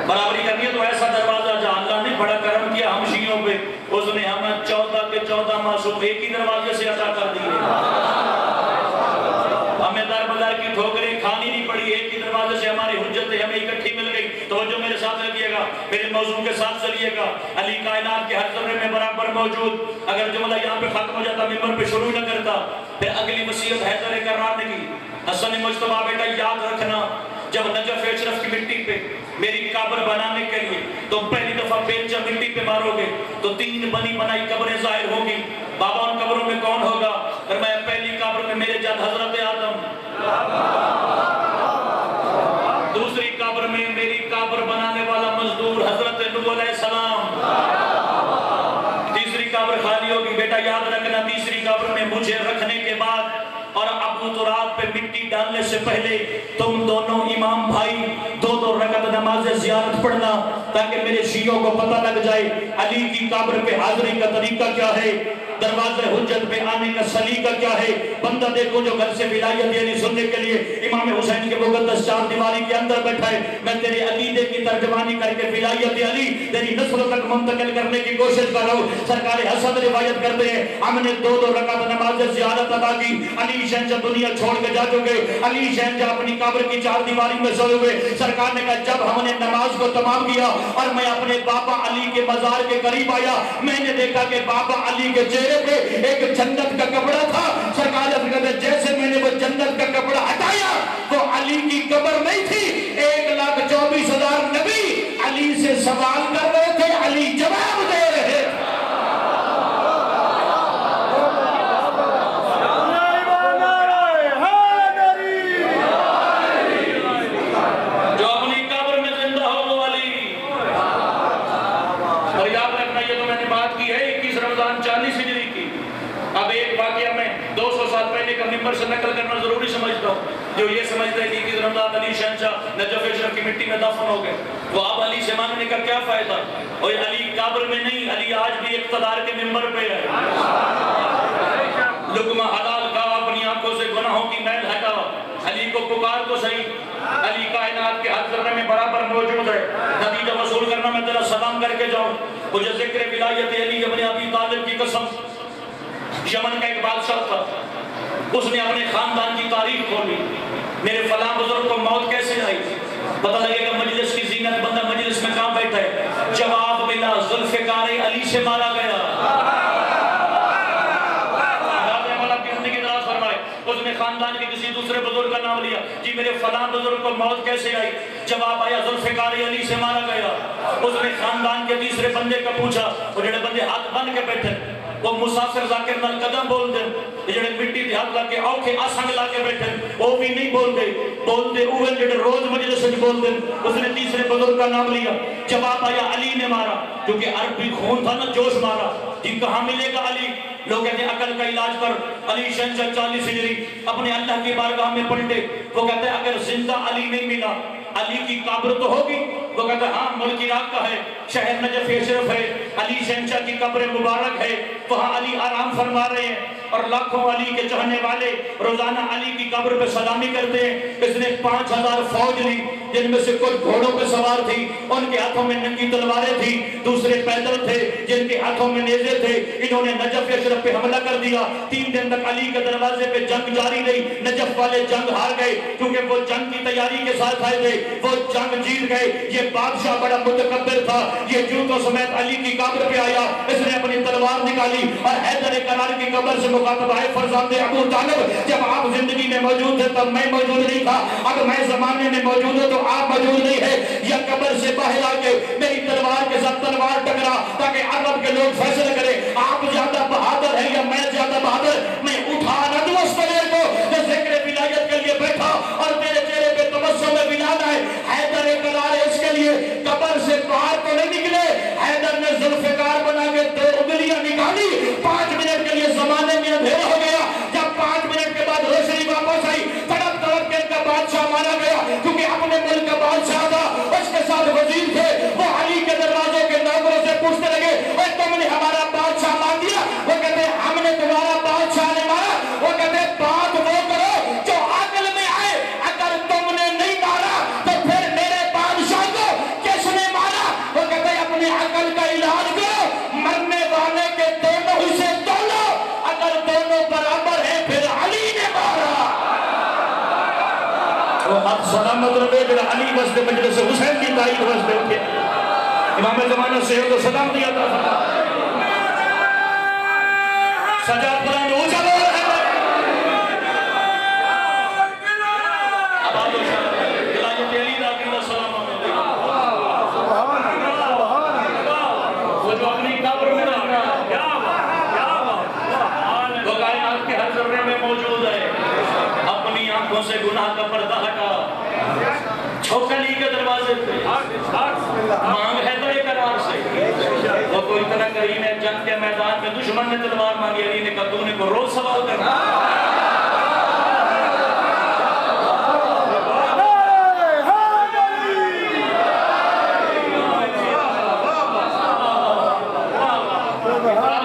برابری کرنی ہے تو ایسا دروازہ جہاں اللہ نے بڑا کرم کیا ہم شیعوں پہ، اس نے ہمیں 14 کے 14 معصوم ایک ہی دروازے سے عطا کر دیے، ہمیں در بدر کی ٹھوکریں کھانی نہیں پڑی، ایک ہی دروازے سے ہماری حجتیں ہمیں اکٹھی مل گئی۔ توجہ میرے ساتھ رکھیے گا، میرے موضوع کے ساتھ چلیے گا۔ علی کائنات کے ہر ذرے میں برابر موجود، اگر جملہ یہاں پہ ختم ہو جاتا ممبر پہ شروع نہ کرتا، پھر اگلی وصیت حیدر کرار نے کی، حسن مجتبیٰ بیٹا یاد رکھنا، جب نجف اشرف کی مٹی پہ میری قبر بنانے کے لیے تو پہلی دفعہ بیلچہ مٹی پہ مارو گے تو 3 بنی بنائی قبریں ظاہر ہوگی۔ بابا ان قبروں میں کون ہوگا؟ فرمایا پہلی قبر میں میرے جد حضرت آدم، دوسری قبر میں میری قبر بنانے والا مزدور حضرت نوح علیہ السلام، تیسری قبر خالی ہوگی۔ بیٹا یاد رکھنا، تیسری قبر میں مجھے رکھنے کے بعد اور ابو تراب پہ مٹی ڈالنے سے پہلے تم دونوں امام بھائی 2 رکعت نماز زیارت پڑھنا، تاکہ میرے شیعوں کو پتہ لگ جائے علی کی قبر پہ حاضری کا طریقہ کیا ہے، دروازہ حجت پہ آنے کا سلیقہ کیا ہے۔ بندہ دیکھو جو گھر سے ولایت یعنی سننے کے لیے امام حسین کے مقدس 4 دیواری کے اندر بیٹھا ہے، میں تیرے عقیدے کی ترجمانی کر کے ولایت علی تیری نسل تک منتقل کرنے کی کوشش کر رہا ہوں۔ سرکار حسن روایت کرتے ہیں ہم نے 2 رکعت نماز زیارت ادا کی، علی شہنشاہ دنیا چھوڑ کے جا چکے، علی شہنشاہ اپنی قبر کی 4 دیواری میں سوئے ہوئے۔ سرکار نے کہا جب ہم نے نماز کو تمام کیا اور میں اپنے بابا علی کے مزار کے قریب آیا، میں نے دیکھا کہ بابا علی کے چہرے پہ ایک جنت کا کپڑا تھا۔ سرکار نے جیسے میں نے وہ جنت کا کپڑا ہٹایا وہ علی کی قبر نہیں تھی، 1,24,000 نبی علی سے سوال کر رہے تھے، علی جواب دے رہے تھے۔ ممبر سے نقل کرنا ضروری سمجھتا ہوں، جو یہ سمجھتا ہے کہ رمضان علی شہنشاہ نجف اشرف کی مٹی میں دفن ہو گئے۔ تو اب علی سے مانگنے کا کیا فائدہ؟ اور علی قبر میں نہیں، علی آج بھی اقتدار کے منبر پہ ہے۔ لقمہ حلال کا، اپنی آنکھوں سے گناہوں کی میل ہٹا، علی کو پکار تو صحیح۔ علی کائنات کے ہر ذرے میں برابر موجود ہے۔ نتیجہ وصول کرنا، میں تیرا سلام کر کے جاؤں۔ مجھے ذکر ولایت علی ابن ابی طالب کی قسم، یمن کا ایک بادشاہ تھا، اس نے اپنے خاندان کی تاریخ کھولی۔ میرے فلاں بزرگ کو موت کیسے آئی؟ پتہ لگے گا مجلس کی زینت، بندہ مجلس میں کہاں بیٹھا ہے؟ جواب ملا، ذوالفقار علی سے مارا گیا۔ اس نے خاندان کے کسی دوسرے بزرگ کا نام لیا، جی میرے فلاں بزرگ کو موت کیسے آئی؟ جواب آیا ذوالفقار علی سے مارا گیا۔ اس نے خاندان کے تیسرے بندے کا پوچھا، وہ جڑے بندے ہاتھ بن کے بیٹھے وہ مسافر ذاکر نال قدم بول دیں، یہ جڑے مٹی دے ہاتھ لگے اوکھے آسنگ لا کے بیٹھے وہ بھی نہیں بول دے اوہ جڑے روز مجلس سے بول دیں۔ اس نے تیسرے بزرگ کا نام لیا، جواب آیا علی نے مارا، کیونکہ عربی خون تھا نا، جوش مارا۔ جی کہاں ملے گا علی؟ لوگ کہتے ہیں عقل کا علاج پر علی شہنشاہ 40 ہجری اپنے اللہ کی بارگاہ میں پلٹے۔ وہ کہتے ہیں اگر زندہ علی نہیں ملا، علی کی قبر تو ہوگی؟ وہ کہتے ہیں ہاں، ملک عراق کا ہے، شہر نجف اشرف ہے، علی شہنشاہ کی قبر مبارک ہے، وہاں علی آرام فرما رہے ہیں، اور لاکھوں علی کے چاہنے والے روزانہ علی کی قبر پہ سلامی کرتے ہیں۔ اس نے 5000 فوج لی، جن میں سے کچھ گھوڑوں پہ سوار تھی، ان کے ہاتھوں میں ننگی تلواریں تھی، دوسرے پیدل تھے جن کے ہاتھوں میں نیزے تھے۔ انہوں نے نجف اشرف پہ حملہ کر دیا۔ 3 دن تک علی کے دروازے پہ جنگ جاری رہی۔ نجف والے جنگ ہار گئے، کیونکہ وہ جنگ کی تیاری کے ساتھ آئے تھے، وہ جنگ جیت گئے۔ یہ بادشاہ بڑا متکبر تھا، یہ جوتوں سمیت علی کی قبر پہ آیا، اس نے اپنی تلوار نکالی اور حیدر کرار کی قبر سے مخاطب آئے، فرزند ابو طالب جب آپ زندگی میں موجود تھے تب میں موجود نہیں تھا، اب میں زمانے میں موجود ہوں تو آپ موجود نہیں ہے۔ یا قبر سے باہر آ کے میری تلوار کے ساتھ تلوار ٹکرا تاکہ عرب کے لوگ فیصلہ کریں آپ زیادہ بہادر ہیں یا میں زیادہ بہادر۔ میں اٹھا نہ دوں اس طرح کو جو ذکر ولایت کے لیے بیٹھا اور میرے چہرے پہ تبسم ولادت ہے۔ حیدر کرار اس کے لیے قبر سے باہر تو نہیں نکلے، حیدر نے ذوالفقار بنا کے 2 انگلیاں نکالی، 5 منٹ کے لیے زمانے میں اندھیرا ہو گیا۔ جب 5 منٹ کے بعد روشنی واپس آئی، تڑپ تڑپ کے ان کا بادشاہ مارا گیا، کیونکہ اپنے ملک کا بادشاہ تھا، اس کے ساتھ وزیر تھے، وہ علی کے دروازوں کے نوکروں سے پوچھتے لگے اے تم نے ہمارا بادشاہ مار دیا؟ وہ کہتے ہم نے تمہارا بادشاہ نہیں مارا۔ وہ کہتے بات وہ کرو جو عقل میں آئے، اگر تم نے نہیں مارا تو پھر میرے بادشاہ کو کس نے مارا؟ وہ کہتے اپنی عقل کا علاج کرو، مرنے والے کے دونوں حصے تولو، اگر دونوں برابر ہیں پھر علی نے مارا۔ وہ اب سلامت رہے پھر علی وسط مجلس حسین کی تائید وسط اٹھے، امام زمانہ سے تو سلام دیا تھا، سجاد بلند اونچا بول ہے۔ اب آپ ولایت علی راضی اللہ سلام علیہ، وہ جو اپنی قبر میں رہا، وہ کائنات کے ہر ذرے میں موجود ہے، اپنی آنکھوں سے گناہ کا پردہ ہٹا، چھوک علی کے دروازے پہ مانگ حیدر کرار سے۔ وہ کوئی طرح کریم ہے، جنگ کے میدان میں دشمن نے تلوار مانگی، علی نے کہا تو نے کو روز سوال کرنا۔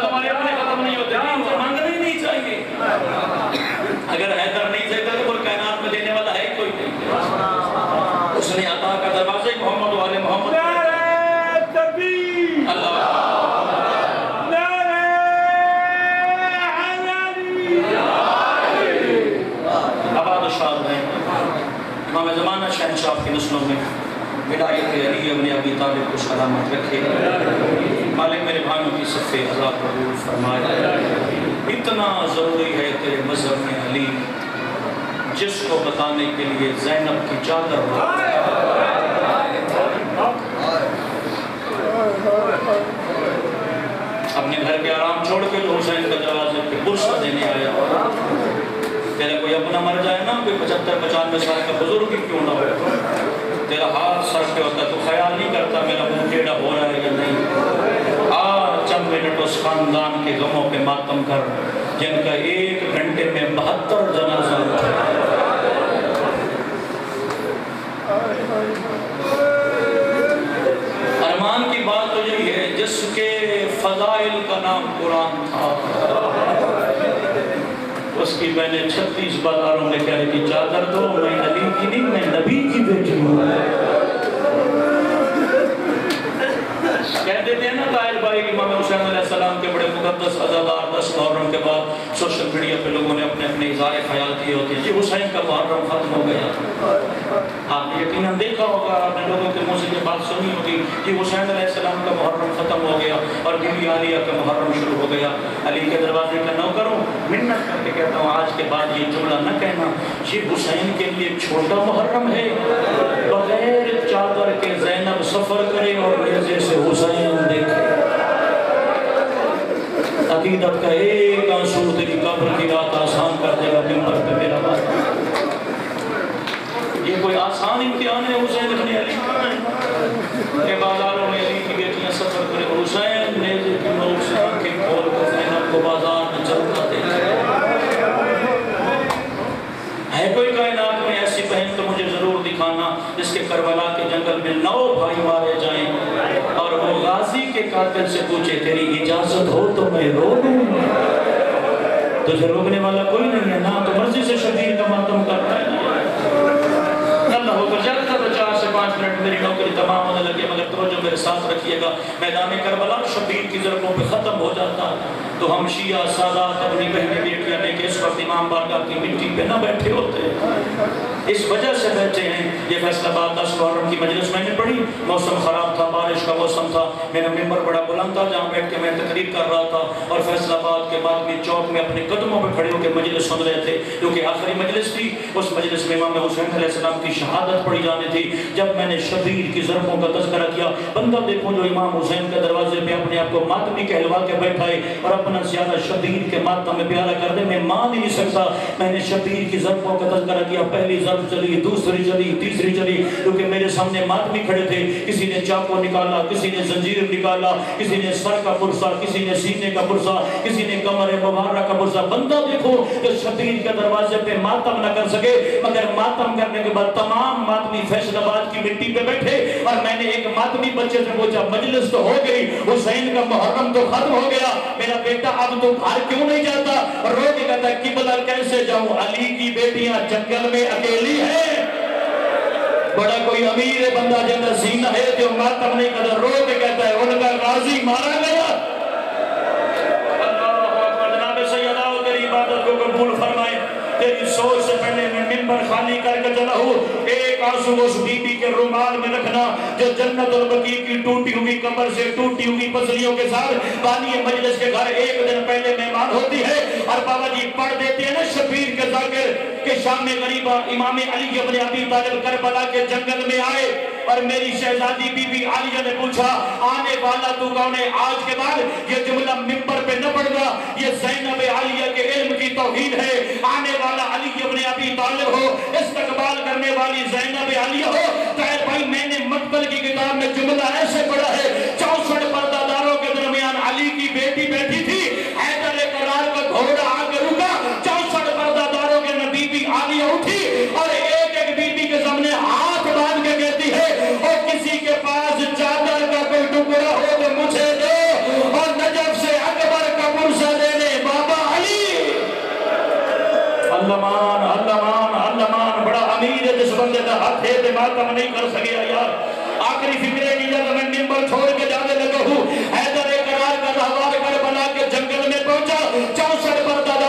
ہمارے اپنے ختم نہیں ہوتے، مانگنا ہی نہیں چاہیے۔ اگر حیدر نہیں چاہتا تو کائنات میں دینے والا ہے کوئی نہیں۔ اس نے عطا کا دروازے محمد والے محمد امام زمانہ شہنشاہ کی نسلوں میں ولایت علی ابن ابی طالب کو سلامت رکھے، مالک میرے بھائیوں کی صف عزا قبول فرمائے۔ اتنا ضروری ہے تیرے مذہب میں علی، جس کو بتانے کے لیے زینب کی چادر ہو، اپنے گھر کے آرام چھوڑ کے تو حسین کا دروازے پہ پرسہ دینے آیا۔ تیرا کوئی اپنا مر جائے نا، کوئی 75-95 سال کا بزرگ ہی کیوں نہ ہو، تیرا ہاتھ سر پہ ہوتا تو خیال نہیں کرتا میرا منہ ٹیڑھا ہو رہا ہے یا نہیں۔ چند منٹ اس خاندان کے غموں پہ ماتم کر، جن کا 1 گھنٹے میں 72 جنازہ اٹھا۔ کی بہنیں 36 بازاروں میں کہہ رہی تھی چادر دو، میں علی کی نہیں، میں نبی کی بیٹی ہوں۔ کہہ دیتے ہیں نا طاہر بھائی امام حسین علیہ السلام کے بڑے مقدس عزادار 10 محرم کے بعد سوشل میڈیا پہ لوگوں نے اپنے اپنے اظہار خیال کیے ہوتے ہیں جی حسین کا محرم ختم ہو گیا۔ آپ نے یقیناً دیکھا ہوگا، آپ نے لوگوں کے منہ سے یہ بات سنی ہوگی کہ حسین علیہ السلام کا محرم ختم ہو گیا اور بیوی عالیہ کا محرم شروع ہو گیا۔ علی کے دروازے کا نوکروں منت کر کے کہتا ہوں آج کے بعد یہ جملہ نہ کہنا یہ حسین کے لیے چھوٹا محرم ہے، بغیر چادر کے زینب سفر کرے اور نیزے سے حسین دیکھے، عقیدت کا ایک آنسو تیری قبر کی رات آسان کر دے گا منبر پہ میرا بات۔ یہ کوئی آسان امتحان ہے حسین ابن علی کے بازاروں میں علی کی بیٹیاں سفر کرے، حسین نیزے کی نوک سے آنکھیں کھول کر زینب کو بازار میں چلتا دیکھے۔ ہے کوئی کائنات میں ایسی بہن تو مجھے ضرور دکھانا جس کے کربلا کے جنگل میں 9 بھائی مارے جائیں اور وہ غازی کے قاتل سے پوچھے تیری اجازت ہو تو میں رو دوں؟ تجھے روکنے والا کوئی نہیں ہے، نہ تو مرضی سے شبیر کا ماتم کرتا ہے۔ اللہ ہوگا جلتا تو 4 سے 5 منٹ میری نوکری تمام ہونے لگے، مگر توجہ میرے ساتھ رکھیے گا، میدان کربلا شبیر کی ضربوں پہ ختم ہو جاتا تو ہم شیعہ سادات اپنی بہنیں بیٹیاں لے کے اس وقت امام بارگاہ کی مٹی پہ نہ بیٹھے ہوتے، اس وجہ سے بیٹھے ہیں۔ یہ فیصل آباد 10 محرم کی مجلس میں نے پڑھی، موسم خراب تھا، بارش کا موسم تھا، میرا ممبر بڑا بلند تھا جہاں بیٹھ کے میں تقریر کر رہا تھا اور فیصل آباد کے بعد میں چوک میں اپنے قدموں پہ کھڑے ہو کے مجلس سن رہے تھے کیونکہ آخری مجلس تھی۔ اس مجلس میں امام حسین علیہ السلام کی شہادت پڑھی جانی تھی۔ جب میں نے شبیر کی ضربوں کا تذکرہ کیا، بندہ دیکھو جو امام حسین کے دروازے پہ اپنے آپ کو ماتمی کہلوا کے بیٹھا ہے اور اپنا زیادہ شبیر کے ماتم میں پیارا کر دے، میں مان ہی نہیں سکتا۔ میں نے شبیر کی ضربوں کا تذکرہ کیا، پہلی ضرب چلی، دوسری چلی، تیسری چلی، کیونکہ میرے سامنے ماتمی کھڑے تھے، کسی نے چاقو نکالا، کسی نے زنجیر نکالا، کسی نے سر کا پرسا، کسی نے سینے کا پرسا، کسی نے کمر مبارک کا پرسا۔ بندہ دیکھو کہ شبیر کے دروازے پہ ماتم نہ کر سکے، مگر ماتم کرنے کے بعد تمام ماتمی فیصل آباد کی مٹی پہ بیٹھے اور میں نے ایک ماتمی بچے سے پوچھا مجلس تو ہو گئی، حسین کا محرم تو ختم ہو گیا، میرا بیٹا اب تو گھر کیوں نہیں جاتا؟ رو کے کہتا ہے قبلہ کیسے جاؤں، علی کی بیٹیاں جنگل میں اکیلی ہیں۔ بڑا کوئی امیر بندہ جنر سینہ ہے جو ماتم نہیں کرتا، رو کے کہتا ہے ان کا غازی مارا گیا۔ اللہ اکبر، جناب سیدہ تیری عبادت کو قبول فرمائے۔ تیری سوچ سے پہلے میں منبر خالی کر کے چلا ہوں، ایک آنسو اس بی بی کے رومال میں رکھنا جو جنت البقیع کی ٹوٹی ہوئی کمر سے ٹوٹی ہوئی پسلیوں کے ساتھ بانی مجلس کے گھر ایک دن پہلے مہمان ہوتی ہے اور بابا جی پڑھ دیتے ہیں نا شبیر کے ذاکر کہ شام غریبہ امام علی ابن ابی طالب کربلا کے جنگل میں آئے اور میری شہزادی بی بی عالیہ نے پوچھا آنے والا تو کون ہے؟ آج کے بعد یہ جملہ ممبر پہ نہ پڑ گا، یہ زینب عالیہ کے علم کی توحید ہے۔ آنے والا علی ابن ابی طالب ہو، استقبال کرنے والی زینب عالیہ ہو۔ طاہر بھائی میں نے مقتل کی کتاب میں جملہ ایسے پڑھا ہے 64 پردہ داروں کے درمیان علی کی بیٹی بیٹھی تھی، حیدر قرار کا گھوڑا آ کے رکا، 64 پردہ داروں کے نبی بی عالیہ اٹھی اور ایک ایک بی بی کے سامنے ہاتھ باندھ کے کہتی ہے اور کسی کے پاس چادر کا کوئی ٹکڑا ہو تو مجھے دو اور نجف سے اکبر کا پرسہ دے دے بابا علی۔ علمان علمان علمان بڑا امیر ہے جس بندے کا ہاتھ ہے تے ماتم نہیں کر سکیا یار۔ آخری فکرے کی جب میں ممبر چھوڑ کے جانے لگا ہوں، حیدر قرار کا رہوار کربلا کے جنگل میں پہنچا، 64 پردہ